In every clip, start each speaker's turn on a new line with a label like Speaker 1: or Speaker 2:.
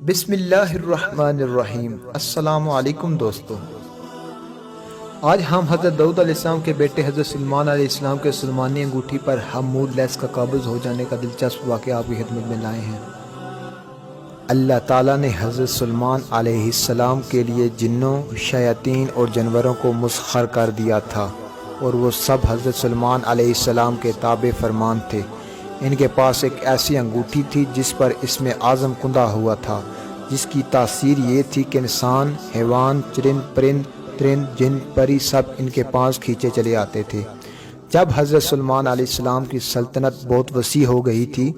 Speaker 1: بسم اللہ الرحمن الرحیم۔ السلام علیکم دوستو، آج ہم حضرت داؤد علیہ السلام کے بیٹے حضرت سلیمان علیہ السلام کے سلیمانی انگوٹھی پر حمود لیس کا قابض ہو جانے کا دلچسپ واقعہ آپ کی خدمت میں لائے ہیں۔ اللہ تعالیٰ نے حضرت سلیمان علیہ السلام کے لیے جنوں، شیاطین اور جانوروں کو مسخر کر دیا تھا، اور وہ سب حضرت سلیمان علیہ السلام کے تابع فرمان تھے۔ ان کے پاس ایک ایسی انگوٹھی تھی جس پر اسم اعظم کندہ ہوا تھا، جس کی تاثیر یہ تھی کہ انسان، حیوان، چرند پرند، ترند، جن پری سب ان کے پاس کھینچے چلے آتے تھے۔ جب حضرت سلیمان علیہ السلام کی سلطنت بہت وسیع ہو گئی تھی،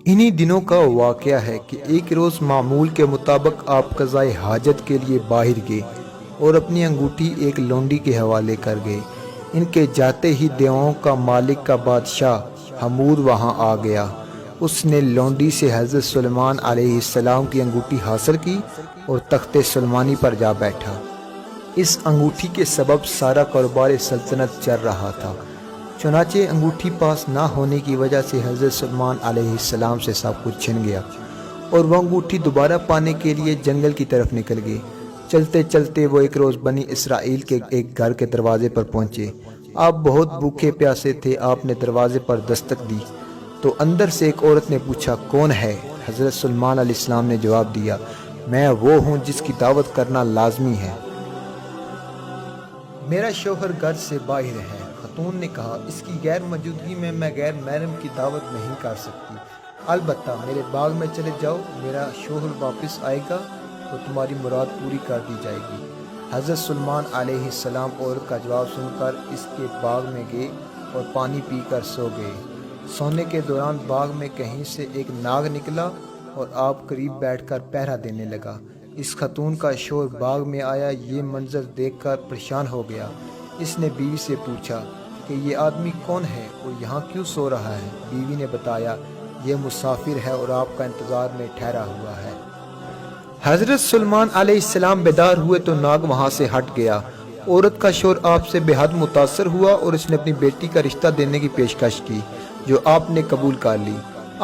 Speaker 1: انہی دنوں کا واقعہ ہے کہ ایک روز معمول کے مطابق آپ قضائے حاجت کے لیے باہر گئے اور اپنی انگوٹھی ایک لونڈی کے حوالے کر گئے۔ ان کے جاتے ہی دیووں کا مالک کا بادشاہ حمود وہاں آ گیا۔ اس نے لونڈی سے حضرت سلیمان علیہ السلام کی انگوٹھی حاصل کی اور تخت سلیمانی پر جا بیٹھا۔ اس انگوٹھی کے سبب سارا کاروبار سلطنت چل رہا تھا۔ چنانچہ انگوٹھی پاس نہ ہونے کی وجہ سے حضرت سلیمان علیہ السلام سے سب کچھ چھن گیا، اور وہ انگوٹھی دوبارہ پانے کے لیے جنگل کی طرف نکل گئے۔ چلتے چلتے وہ ایک روز بنی اسرائیل کے ایک گھر کے دروازے پر پہنچے۔ آپ بہت بھوکے پیاسے تھے۔ آپ نے دروازے پر دستک دی تو اندر سے ایک عورت نے پوچھا، کون ہے؟ حضرت سلیمان علیہ السلام نے جواب دیا، میں وہ ہوں جس کی دعوت کرنا لازمی ہے۔ میرا شوہر گھر سے باہر ہے۔ خاتون نے کہا، اس کی غیر موجودگی میں غیر محرم کی دعوت نہیں کر سکتی، البتہ میرے باغ میں چلے جاؤ، میرا شوہر واپس آئے گا تو تمہاری مراد پوری کر دی جائے گی۔ حضرت سلیمان علیہ السلام عورت کا جواب سن کر اس کے باغ میں گئے اور پانی پی کر سو گئے۔ سونے کے دوران باغ میں کہیں سے ایک ناگ نکلا اور آپ قریب بیٹھ کر پہرا دینے لگا۔ اس خاتون کا شوہر باغ میں آیا، یہ منظر دیکھ کر پریشان ہو گیا۔ اس نے بیوی سے پوچھا کہ یہ آدمی کون ہے اور یہاں کیوں سو رہا ہے؟ بیوی نے بتایا، یہ مسافر ہے اور آپ کا انتظار میں ٹھہرا ہوا ہے۔ حضرت سلیمان علیہ السلام بیدار ہوئے تو ناگ وہاں سے ہٹ گیا۔ عورت کا شوہر آپ سے بے حد متاثر ہوا اور اس نے اپنی بیٹی کا رشتہ دینے کی پیشکش کی، جو آپ نے قبول کر لی۔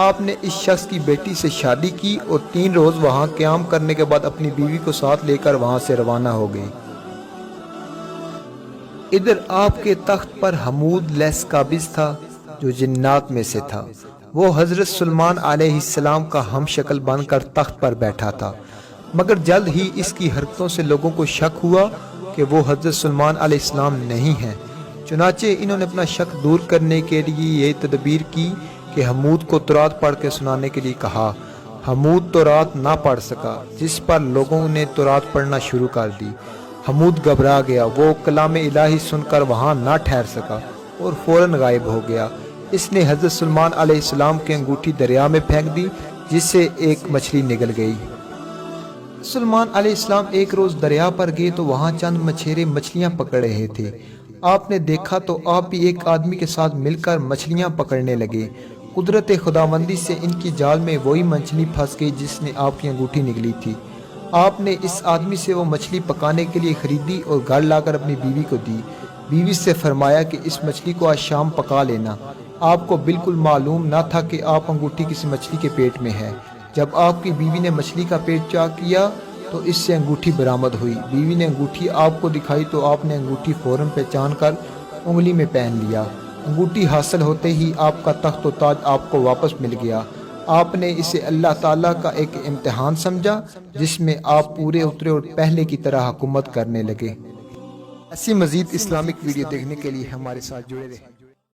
Speaker 1: آپ نے اس شخص کی بیٹی سے شادی کی اور 3 روز وہاں قیام کرنے کے بعد اپنی بیوی کو ساتھ لے کر وہاں سے روانہ ہو گئی۔ ادھر آپ کے تخت پر حمود لیس قابض تھا، جو جنات میں سے تھا۔ وہ حضرت سلیمان علیہ السلام کا ہم شکل بن کر تخت پر بیٹھا تھا، مگر جلد ہی اس کی حرکتوں سے لوگوں کو شک ہوا کہ وہ حضرت سلیمان علیہ السلام نہیں ہیں۔ چنانچہ انہوں نے اپنا شک دور کرنے کے لیے یہ تدبیر کی کہ حمود کو تورات پڑھ کے سنانے کے لیے کہا۔ حمود تورات نہ پڑھ سکا، جس پر لوگوں نے تورات پڑھنا شروع کر دی۔ حمود گھبرا گیا، وہ کلام الہی سن کر وہاں نہ ٹھہر سکا اور فوراً غائب ہو گیا۔ اس نے حضرت سلیمان علیہ السلام کی انگوٹھی دریا میں پھینک دی، جس سے ایک مچھلی نگل گئی۔ سلیمان علیہ السلام ایک روز دریا پر گئے تو وہاں چند مچھیرے مچھلیاں پکڑ رہے تھے۔ آپ نے دیکھا تو آپ بھی ایک آدمی کے ساتھ مل کر مچھلیاں پکڑنے لگے۔ قدرت خداوندی سے ان کی جال میں وہی مچھلی پھنس گئی جس نے آپ کی انگوٹھی نگلی تھی۔ آپ نے اس آدمی سے وہ مچھلی پکانے کے لیے خریدی اور گھر لا کر اپنی بیوی کو دی۔ بیوی سے فرمایا کہ اس مچھلی کو آج شام پکا لینا۔ آپ کو بالکل معلوم نہ تھا کہ آپ انگوٹھی کسی مچھلی کے پیٹ میں ہے۔ جب آپ کی بیوی نے مچھلی کا پیٹ چاک کیا تو اس سے انگوٹھی برآمد ہوئی۔ بیوی نے انگوٹھی آپ کو دکھائی تو آپ نے انگوٹھی فوراً پہچان کر انگلی میں پہن لیا۔ انگوٹھی حاصل ہوتے ہی آپ کا تخت و تاج آپ کو واپس مل گیا۔ آپ نے اسے اللہ تعالیٰ کا ایک امتحان سمجھا، جس میں آپ پورے اترے اور پہلے کی طرح حکومت کرنے لگے۔ ایسی مزید اسلامک ویڈیو دیکھنے کے لیے ہمارے ساتھ جڑے رہیں۔